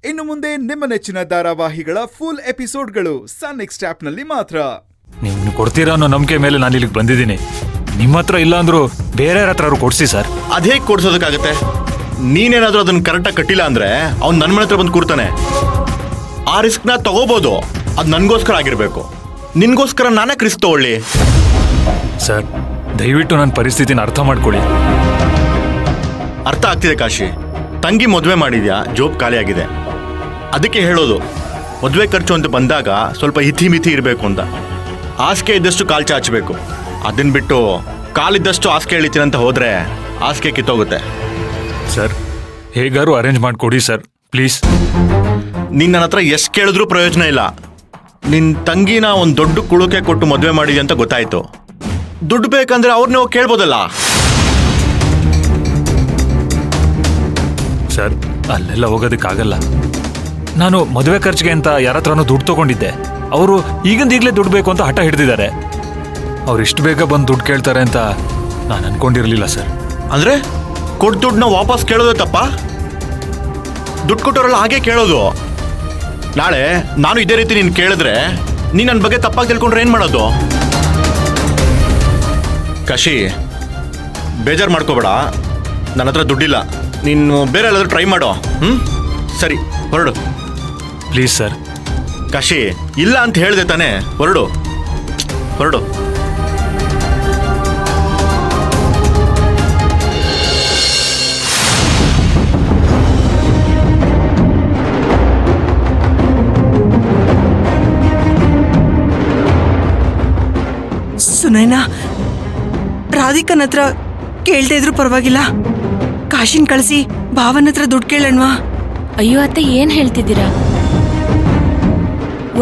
ಇನ್ನು ಮುಂದೆ ನಿಮ್ಮ ನೆಚ್ಚಿನ ಧಾರಾವಾಹಿಗಳ ಫುಲ್ ಎಪಿಸೋಡ್ಗಳು ಸನ್ ನೆಕ್ಸ್ಟ್ ಆಪ್ನಲ್ಲಿ ಮಾತ್ರ. ನೀವು ಕೊಡ್ತೀರಾ ಅನ್ನೋ ನಂಬಿಕೆ ಮೇಲೆ ನಾನು ಇಲ್ಲಿಗೆ ಬಂದಿದ್ದೀನಿ. ನಿಮ್ಮ ಹತ್ರ ಇಲ್ಲ ಅಂದ್ರೂ ಬೇರೆ ಹತ್ರ ಕೊಡ್ಸಿ ಸರ್. ಅದೇ ಕೊಡ್ಸೋದಕ್ಕಾಗತ್ತೆ? ನೀನೇನಾದ್ರೂ ಅದನ್ನ ಕರೆಕ್ಟಾಗಿ ಕಟ್ಟಿಲ್ಲ ಅಂದ್ರೆ ಅವ್ನು ನನ್ನ ಮನೆ ಹತ್ರ ಬಂದು ಕೂರ್ತಾನೆ. ಆ ರಿಸ್ಕ್ನ ತಗೋಬಹುದು, ಅದು ನನಗೋಸ್ಕರ ಆಗಿರ್ಬೇಕು. ನಿನ್ಗೋಸ್ಕರ ನಾನೇ ರಿಸ್ಕ್ ತಗೊಳ್ಳಿ? ಸರ್ ದಯವಿಟ್ಟು ನನ್ನ ಪರಿಸ್ಥಿತಿನ ಅರ್ಥ ಮಾಡ್ಕೊಳ್ಳಿ. ಅರ್ಥ ಆಗ್ತಿದೆ ಕಾಶಿ. ತಂಗಿ ಮದುವೆ ಮಾಡಿದ್ಯಾ, ಜೋಬ್ ಖಾಲಿ ಆಗಿದೆ. ಅದಕ್ಕೆ ಹೇಳೋದು, ಮದುವೆ ಖರ್ಚು ಅಂತ ಬಂದಾಗ ಸ್ವಲ್ಪ ಮಿತಿ ಇರಬೇಕು ಅಂತ. ಹಾಸಿಗೆ ಇದ್ದಷ್ಟು ಕಾಲು ಚಾಚಬೇಕು. ಅದನ್ನ ಬಿಟ್ಟು ಕಾಲಿದ್ದಷ್ಟು ಹಾಸಿಗೆ ಎಳಿತೀನಿ ಅಂತ ಹೋದ್ರೆ ಹಾಸಿಗೆ ಕಿತ್ತೋಗುತ್ತೆ. ಸರ್ ಹೇಗಾರು ಅರೇಂಜ್ ಮಾಡಿಕೊಡಿ ಸರ್ ಪ್ಲೀಸ್. ನೀನು ನನ್ನ ಹತ್ರ ಎಷ್ಟು ಕೇಳಿದ್ರೂ ಪ್ರಯೋಜನ ಇಲ್ಲ. ನಿನ್ನ ತಂಗಿನ ಒಂದು ದೊಡ್ಡ ಕುಳುಕೆ ಕೊಟ್ಟು ಮದುವೆ ಮಾಡಿದ್ಯ ಅಂತ ಗೊತ್ತಾಯ್ತು. ದುಡ್ಡು ಬೇಕಂದ್ರೆ ಅವ್ರನ್ನ ಹೋಗಿ ಕೇಳ್ಬೋದಲ್ಲ. ಸರ್ ಅಲ್ಲೆಲ್ಲ ಹೋಗೋದಕ್ಕಾಗಲ್ಲ. ನಾನು ಮದುವೆ ಖರ್ಚಿಗೆ ಅಂತ ಯಾರ ಹತ್ರನೂ ದುಡ್ಡು ತಗೊಂಡಿದ್ದೆ. ಅವರು ಈಗಲೇ ದುಡ್ಡು ಬೇಕು ಅಂತ ಹಠ ಹಿಡಿದಿದ್ದಾರೆ. ಅವ್ರು ಇಷ್ಟು ಬೇಗ ಬಂದು ದುಡ್ಡು ಕೇಳ್ತಾರೆ ಅಂತ ನಾನು ಅನ್ಕೊಂಡಿರ್ಲಿಲ್ಲ ಸರ್. ಅಂದ್ರೆ ಕೊಟ್ಟು ದುಡ್ಡನ್ನ ವಾಪಸ್ ಕೇಳೋದೇ ತಪ್ಪ? ದುಡ್ಡು ಕೊಟ್ಟವರೆಲ್ಲ ಹಾಗೆ ಕೇಳೋದು. ನಾಳೆ ನಾನು ಇದೇ ರೀತಿ ನೀನು ಕೇಳಿದ್ರೆ ನೀನು ನನ್ನ ಬಗ್ಗೆ ತಪ್ಪಾಗಿ ತಿಳ್ಕೊಂಡ್ರೆ ಏನು ಮಾಡೋದು? ಕಾಶಿ, ಬೇಜಾರು ಮಾಡ್ಕೋಬೇಡ. ನನ್ನ ಹತ್ರ ದುಡ್ಡಿಲ್ಲ. ನೀನು ಬೇರೆ ಎಲ್ಲಾದ್ರೂ ಟ್ರೈ ಮಾಡೋ. ಸರಿ, ಹೊರಡು ಪ್ಲೀಸ್ ಸರ್. ಕಾಶಿ, ಇಲ್ಲ ಅಂತ ಹೇಳಿದೆ ತಾನೇ, ಹೊರಡು ಹೊರಡು. ಸುನೈನಾ, ರಾಧಿಕನ ಹತ್ರ ಕೇಳ್ದೇ ಇದ್ರು ಪರವಾಗಿಲ್ಲ, ಕಾಶಿನ್ ಕಳಿಸಿ ಭಾವನ ಹತ್ರ ದುಡ್ಡು ಕೇಳಣ್ವಾ? ಅಯ್ಯೋ ಅತ್ತೆ, ಏನ್ ಹೇಳ್ತಿದ್ದೀರಾ?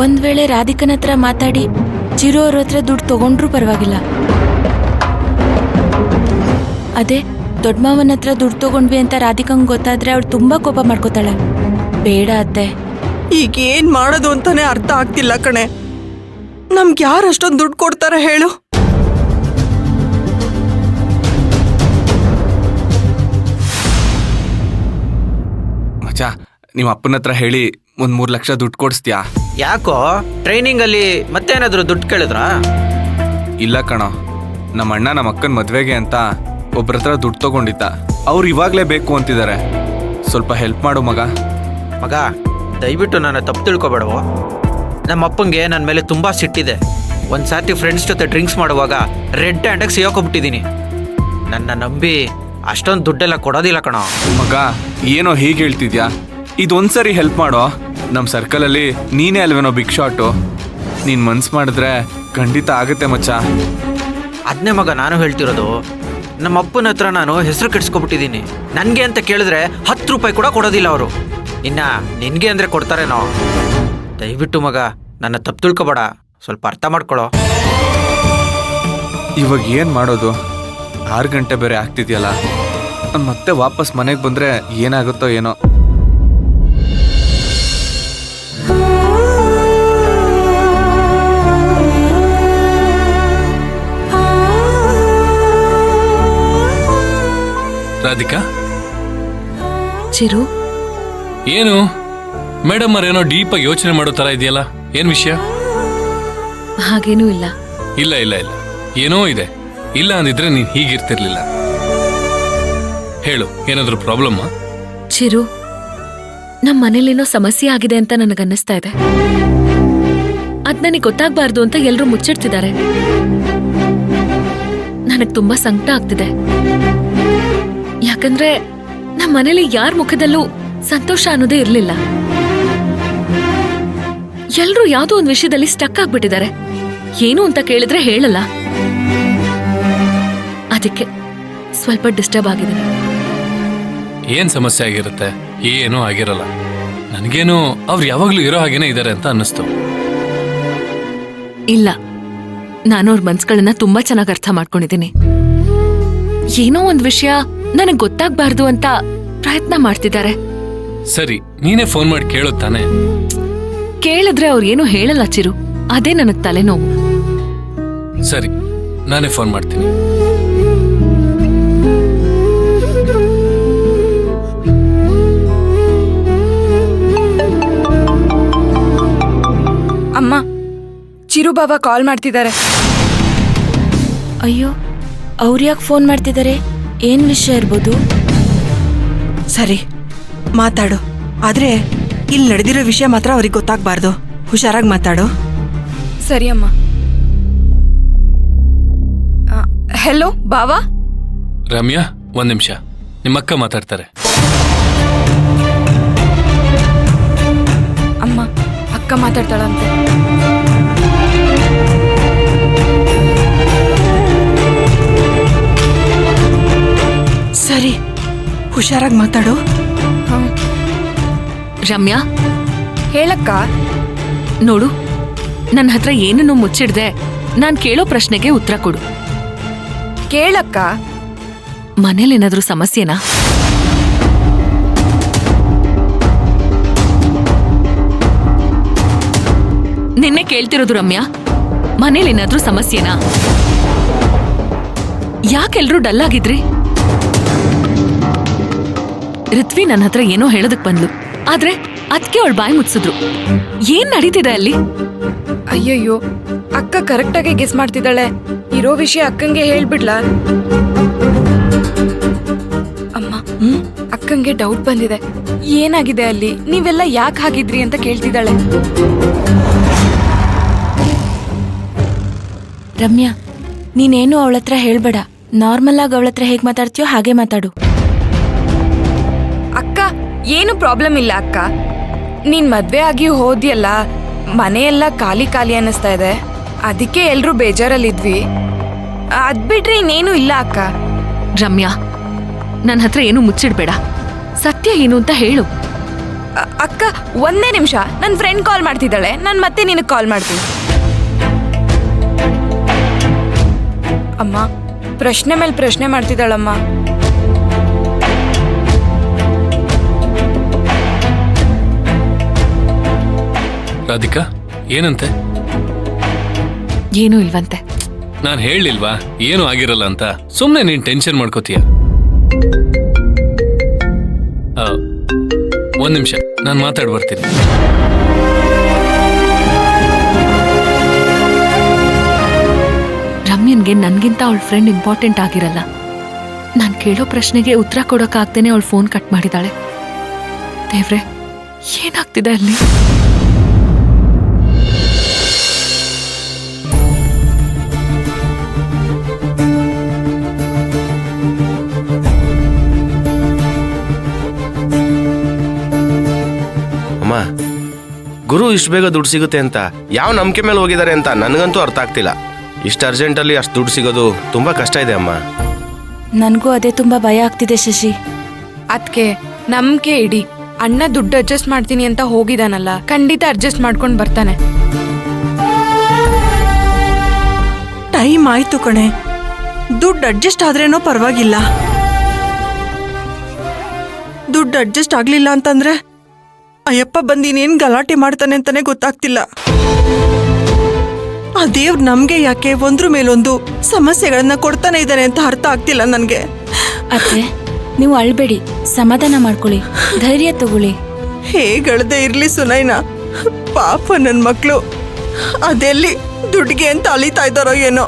ಒಂದ್ ವೇಳೆ ರಾಧಿಕನ ಹತ್ರ ಮಾತಾಡಿ ಚಿರು ಅವ್ರ ಹತ್ರ ದುಡ್ಡು ತಗೊಂಡ್ರೂ ಪರವಾಗಿಲ್ಲ. ಅದೇ ದೊಡ್ಡ ಮಾವನ ಹತ್ರ ದುಡ್ಡು ತಗೊಂಡ್ವಿ ಅಂತ ರಾಧಿಕಂಗ್ ಗೊತ್ತಾದ್ರೆ ಅವಳು ತುಂಬಾ ಕೋಪ ಮಾಡ್ಕೋತಾಳೆ. ಬೇಡ ಅತ್ತೆ. ಈಗ ಏನ್ ಮಾಡೋದು ಅಂತಾನೆ ಅರ್ಥ ಆಗ್ತಿಲ್ಲ ಕಣೆ. ನಮ್ಗೆ ಯಾರು ಅಷ್ಟೊಂದು ದುಡ್ಡು ಕೊಡ್ತಾರೆ ಹೇಳು? ಮಚ್ಚಾ, ನಿಮ್ಮ ಅಪ್ಪನ ಹತ್ರ ಹೇಳಿ ಒಂದ್ 3 ಲಕ್ಷ ದುಡ್ಡು ಕೊಡಿಸ್ತೀಯಾ? ಯಾಕೋ ಟ್ರೈನಿಂಗ್ ಅಲ್ಲಿ ಮತ್ತೇನಾದ್ರು ದುಡ್ಡು ಕೇಳಿದ್ರಾ? ಇಲ್ಲ ಕಣೋ, ನಮ್ಮ ಅಣ್ಣ ನಮ್ಮ ಅಕ್ಕನ ಮದ್ವೆಗೆ ಅಂತ ಒಬ್ರ ಹತ್ರ ದುಡ್ಡು ತಗೊಂಡಿದ್ದ. ಅವ್ರು ಇವಾಗ್ಲೇ ಬೇಕು ಅಂತಿದ್ದಾರೆ. ಸ್ವಲ್ಪ ಹೆಲ್ಪ್ ಮಾಡು ಮಗ. ಮಗ, ದಯವಿಟ್ಟು ನನ್ನ ತಪ್ಪು ತಿಳ್ಕೊಬೇಡವೋ. ನಮ್ಮ ಅಪ್ಪಂಗೆ ನನ್ನ ಮೇಲೆ ತುಂಬಾ ಸಿಟ್ಟಿದೆ. ಒಂದ್ಸಾರಿ ಫ್ರೆಂಡ್ಸ್ ಜೊತೆ ಡ್ರಿಂಕ್ಸ್ ಮಾಡುವಾಗ ರೆಡ್ ಹ್ಯಾಂಡಾಗಿ ಸಿಗೋಕೊಬಿಟ್ಟಿದ್ದೀನಿ. ನನ್ನ ನಂಬಿ ಅಷ್ಟೊಂದು ದುಡ್ಡೆಲ್ಲ ಕೊಡೋದಿಲ್ಲ ಕಣೋ. ಮಗ, ಏನೋ ಹೀಗೆ ಹೇಳ್ತಿದ್ಯಾ? ಇದೊಂದ್ಸರಿ ಹೆಲ್ಪ್ ಮಾಡೋ. ನಮ್ಮ ಸರ್ಕಲಲ್ಲಿ ನೀನೇ ಅಲ್ವೇನೋ ಬಿಗ್ ಶಾಟು. ನೀನು ಮನ್ಸು ಮಾಡಿದ್ರೆ ಖಂಡಿತ ಆಗುತ್ತೆ ಮಚ್ಚ. ಅದನ್ನೇ ಮಗ ನಾನು ಹೇಳ್ತಿರೋದು. ನಮ್ಮ ಅಪ್ಪನ ಹತ್ರ ನಾನು ಹೆಸರು ಕೆಡ್ಸ್ಕೊಬಿಟ್ಟಿದ್ದೀನಿ. ನನಗೆ ಅಂತ ಕೇಳಿದ್ರೆ 10 ರೂಪಾಯಿ ಕೂಡ ಕೊಡೋದಿಲ್ಲ ಅವರು. ಇನ್ನ ನಿನಗೆ ಅಂದರೆ ಕೊಡ್ತಾರೇನೋ? ದಯವಿಟ್ಟು ಮಗ ನನ್ನ ತಪ್ಪು ತಿಳ್ಕೊಬೇಡ, ಸ್ವಲ್ಪ ಅರ್ಥ ಮಾಡ್ಕೊಳ್ಳೋ. ಇವಾಗ ಏನು ಮಾಡೋದು? 6 ಗಂಟೆ ಬೇರೆ ಆಗ್ತಿದೆಯಲ್ಲ. ನಾನು ಮತ್ತೆ ವಾಪಸ್ ಮನೆಗೆ ಬಂದರೆ ಏನಾಗುತ್ತೋ ಏನೋ. ರಾಧಿಕಾ, ಚಿರು, ಏನು ಮೇಡಮ್ ಅವರೇನೋ ಡೀಪ್ ಆಗಿ ಯೋಚನೆ ಮಾಡೋ ತರ ಇದೆಯಲ್ಲ, ಏನ್ ವಿಷಯ? ಹಾಗೇನೂ ಇಲ್ಲ. ಇಲ್ಲ ಇಲ್ಲ ಇಲ್ಲ, ಏನೋ ಇದೆ. ಇಲ್ಲ ಅಂದಿದ್ರೆ ನೀನ್ ಹೀಗಿರ್ತಿರ್ಲಿಲ್ಲ. ಹೇಳು, ಏನಾದ್ರೂ ಪ್ರಾಬ್ಲಮ್ಮಾ? ಚಿರು, ನಮ್ಮ ಮನೇಲೇನೋ ಸಮಸ್ಯೆ ಆಗಿದೆ ಅಂತ ನನಗನ್ನಿಸ್ತಾ ಇದೆ. ಅದ್ ನನಗೆ ಗೊತ್ತಾಗ್ಬಾರ್ದು ಅಂತ ಎಲ್ರೂ ಮುಚ್ಚಿಡ್ತಿದ್ದಾರೆ. ನನಗ್ ತುಂಬಾ ಸಂಕಟ ಆಗ್ತಿದೆ. ಯಾಕಂದ್ರೆ ನಮ್ಮ ಮನೇಲಿ ಯಾರ ಮುಖದಲ್ಲೂ ಸಂತೋಷ ಅನ್ನೋದೇ ಇರ್ಲಿಲ್ಲ. ಎಲ್ರೂ ಯಾವ್ದೋ ಒಂದ್ ವಿಷಯದಲ್ಲಿ ಸ್ಟಕ್ ಆಗ್ಬಿಟ್ಟಿದ್ದಾರೆ. ಏನು ಅಂತ ಕೇಳಿದ್ರೆ ಹೇಳಲ್ಲ. ಅದಕ್ಕೆ ಸ್ವಲ್ಪ ಡಿಸ್ಟರ್ಬ್ ಆಗಿದೆ. ಏನ್ ಸಮಸ್ಯೆ ಆಗಿರುತ್ತೆ? ಏನೂ ಆಗಿರಲ್ಲ. ನನ್ಗೇನು ಅವ್ರು ಯಾವಾಗ್ಲೂ ಇರೋ ಹಾಗೇನೆ ಇದಾರೆ ಅಂತ ಅನ್ನಿಸ್ತು. ಇಲ್ಲ, ನಾನು ಅವ್ರ ಮನ್ಸುಗಳನ್ನ ತುಂಬಾ ಚೆನ್ನಾಗಿ ಅರ್ಥ ಮಾಡ್ಕೊಂಡಿದ್ದೀನಿ. ಏನೋ ಒಂದ್ ವಿಷಯ ನನಗ್ ಗೊತ್ತಾಗ್ಬಾರ್ದು ಅಂತ ಪ್ರಯತ್ನ ಮಾಡ್ತಿದ್ದಾರೆ. ಸರಿ, ನೀನೇ ಫೋನ್ ಮಾಡಿ ಕೇಳೋ ತಾನೆ. ಕೇಳಿದ್ರೆ ಅವ್ರು ಏನು ಹೇಳಲ್ಲ ಚಿರು, ಅದೇ ನನಗ್ ತಲೆನೋವು. ಸರಿ, ನಾನೇ ಫೋನ್ ಮಾಡ್ತೀನಿ. ಚಿರುಬಾಬಾ ಕಾಲ್ ಮಾಡ್ತಿದ್ದಾರೆ. ಅಯ್ಯೋ ಅವ್ರು ಯಾಕೆ ಫೋನ್ ಮಾಡ್ತಿದ್ದಾರೆ? ಏನ್ ವಿಷಯ ಇರ್ಬೋದು? ಸರಿ ಮಾತಾಡು, ಆದ್ರೆ ಇಲ್ಲಿ ನಡೆದಿರೋ ವಿಷಯ ಮಾತ್ರ ಅವ್ರಿಗೆ ಗೊತ್ತಾಗ್ಬಾರ್ದು. ಹುಷಾರಾಗಿ ಮಾತಾಡು. ಸರಿ ಅಮ್ಮ. ಹೆಲೋ ಬಾವಾ. ರಮ್ಯಾ, ಒಂದ್ ನಿಮಿಷ, ನಿಮ್ಮಕ್ಕ ಮಾತಾಡ್ತಾರೆ. ಅಮ್ಮ, ಅಕ್ಕ ಮಾತಾಡ್ತಾಳಂತೆ. ಸರಿ, ಹುಷಾರಾಗಿ ಮಾತಾಡು. ರಮ್ಯಾ, ಹೇಳಕ್ಕ. ನೋಡು, ನನ್ನ ಹತ್ರ ಏನನ್ನು ಮುಚ್ಚಿಡ್ದೆ ನಾನ್ ಕೇಳೋ ಪ್ರಶ್ನೆಗೆ ಉತ್ತರ ಕೊಡು. ಕೇಳಕ್ಕ. ಮನೇಲೇನಾದ್ರೂ ಸಮಸ್ಯೆನಾ? ನಿನ್ನೆ ಕೇಳ್ತಿರೋದು ರಮ್ಯಾ, ಮನೇಲೇನಾದ್ರೂ ಸಮಸ್ಯೆನಾ? ಯಾಕೆಲ್ರೂ ಡಲ್ ಆಗಿದ್ರಿ? ಋತ್ವಿ ನನ್ನ ಹತ್ರ ಏನೋ ಹೇಳೋದಕ್ ಬಂದ್ಲು, ಆದ್ರೆ ಅದಕ್ಕೆ ಅವಳು ಬಾಯಿ ಮುಚ್ಚಿದ್ರು. ಏನ್ ನಡೀತಿದೆ ಅಲ್ಲಿ? ಅಯ್ಯಯ್ಯೋ, ಅಕ್ಕ ಕರೆಕ್ಟಾಗಿ ಗೆಸ್ ಮಾಡ್ತಿದ್ದಾಳೆ. ಇರೋ ವಿಷಯ ಅಕ್ಕಂಗೆ ಹೇಳ್ಬಿಡ್ಲಾ? ಅಮ್ಮ, ಅಕ್ಕಂಗೆ ಡೌಟ್ ಬಂದಿದೆ. ಏನಾಗಿದೆ ಅಲ್ಲಿ, ನೀವೆಲ್ಲ ಯಾಕೆ ಹಾಗಿದ್ರಿ ಅಂತ ಕೇಳ್ತಿದ್ದಾಳೆ. ರಮ್ಯಾ, ನೀನೇನು ಅವಳ ಹತ್ರ ಹೇಳ್ಬೇಡ. ನಾರ್ಮಲ್ ಆಗಿ ಅವಳ ಹತ್ರ ಹೇಗ್ ಮಾತಾಡ್ತೀಯೋ ಹಾಗೆ ಮಾತಾಡು. ಅಕ್ಕ, ಏನು ಪ್ರಾಬ್ಲಮ್ ಇಲ್ಲ ಅಕ್ಕ. ನೀನ್ ಮದ್ವೆ ಆಗಿ ಹೋದ್ಯಲ್ಲ, ಮನೆಯೆಲ್ಲ ಖಾಲಿ ಖಾಲಿ ಅನ್ನಿಸ್ತಾ ಇದೆ. ಅದಕ್ಕೆ ಎಲ್ರೂ ಬೇಜಾರಲ್ಲಿದ್ವಿ. ಅದ್ಬಿಟ್ರೆ ಇನ್ನೇನು ಇಲ್ಲ ಅಕ್ಕ. ರಮ್ಯಾ, ನನ್ನ ಹತ್ರ ಏನು ಮುಚ್ಚಿಡ್ಬೇಡ. ಸತ್ಯ ಏನು ಅಂತ ಹೇಳು. ಅಕ್ಕ, ಒಂದೇ ನಿಮಿಷ, ನನ್ನ ಫ್ರೆಂಡ್ ಕಾಲ್ ಮಾಡ್ತಿದ್ದಾಳೆ. ನಾನು ಮತ್ತೆ ನಿನಗೆ ಕಾಲ್ ಮಾಡ್ತೀನಿ. ಅಮ್ಮ, ಪ್ರಶ್ನೆ ಮೇಲೆ ಪ್ರಶ್ನೆ ಮಾಡ್ತಿದ್ದಾಳಮ್ಮ. ರಾಧಿಕಾ, ಏನಂತೆ? ಏನೂ ಇಲ್ವಂತೆ. ನಾನ್ ಹೇಳಿಲ್ವಾ ಏನು ಆಗಿರಲ್ಲ ಅಂತ? ಸುಮ್ನೆ ನೀನ್ ಟೆನ್ಷನ್ ಮಾಡ್ಕೋತೀಯ. ಒಂದ್ ನಿಮಿಷ, ನಾನು ಮಾತಾಡ್ ಬರ್ತೀನಿ. ರಮ್ಯನ್ಗೆ ನನ್ಗಿಂತ ಅವಳ ಫ್ರೆಂಡ್ ಇಂಪಾರ್ಟೆಂಟ್ ಆಗಿರಲ್ಲ. ನಾನ್ ಕೇಳೋ ಪ್ರಶ್ನೆಗೆ ಉತ್ತರ ಕೊಡೋಕ್ಕಾಗ್ದೇನೆ ಅವಳು ಫೋನ್ ಕಟ್ ಮಾಡಿದಾಳೆ. ದೇವ್ರೆ, ಏನಾಗ್ತಿದೆ ಅಲ್ಲಿ? ಅಮ್ಮ, ಗುರು ಇಷ್ಟು ಬೇಗ ದುಡ್ಡು ಸಿಗುತ್ತೆ ಅಂತ ಯಾವ ನಂಬಿಕೆ ಮೇಲೆ ಹೋಗಿದ್ದಾರೆ ಅಂತ ನನಗಂತೂ ಅರ್ಥ ಆಗ್ತಿಲ್ಲ. ಇಷ್ಟು ಅರ್ಜೆಂಟಲ್ಲಿ ಅಷ್ಟು ದುಡ್ಡು ಸಿಗೋದು ತುಂಬಾ ಕಷ್ಟ ಇದೆ ಅಮ್ಮ. ನನಗೂ ಅದೇ ತುಂಬಾ ಭಯ ಆಗ್ತಿದೆ ಶಶಿ. ಅದಕ್ಕೆ ನಂಬಿಕೆ ಇಡಿ. ಅಣ್ಣ ದುಡ್ಡು ಅಡ್ಜಸ್ಟ್ ಮಾಡ್ತೀನಿ ಅಂತ ಹೋಗಿದಾನಲ್ಲ, ಖಂಡಿತ ಅಡ್ಜಸ್ಟ್ ಮಾಡ್ಕೊಂಡು ಬರ್ತಾನೆ. ಟೈಮ್ ಆಯ್ತು ಕಣೆ. ದುಡ್ಡು ಅಡ್ಜಸ್ಟ್ ಆದ್ರೇನೋ ಪರವಾಗಿಲ್ಲ. ದುಡ್ಡು ಅಡ್ಜಸ್ಟ್ ಆಗ್ಲಿಲ್ಲ ಅಂತಂದ್ರೆ ಅಯ್ಯಪ್ಪ ಬಂದಿನೇನ್ ಗಲಾಟೆ ಮಾಡ್ತಾನೆ ಅಂತಾನೆ ಗೊತ್ತಾಗ್ತಿಲ್ಲ. ಆ ದೇವ್ರು ನಮ್ಗೆ ಯಾಕೆ ಒಂದ್ರ ಮೇಲೊಂದು ಸಮಸ್ಯೆಗಳನ್ನ ಕೊಡ್ತಾನೆ ಇದ್ದಾನೆ ಅಂತ ಅರ್ಥ ಆಗ್ತಿಲ್ಲ ನನ್ಗೆ. ಅತ್ತೆ, ನೀವು ಅಳ್ಬೇಡಿ, ಸಮಾಧಾನ ಮಾಡ್ಕೊಳ್ಳಿ, ಧೈರ್ಯ ತಗೊಳ್ಳಿ. ಹೇಗಳ್ದೆ ಇರ್ಲಿ ಸುನೈನ, ಪಾಪ ನನ್ ಮಕ್ಳು ಅದೆಲ್ಲಿ ದುಡ್ಡಿಗೆ ಅಂತ ಅಲಿತಾ ಇದ್ದಾರೋ ಏನೋ.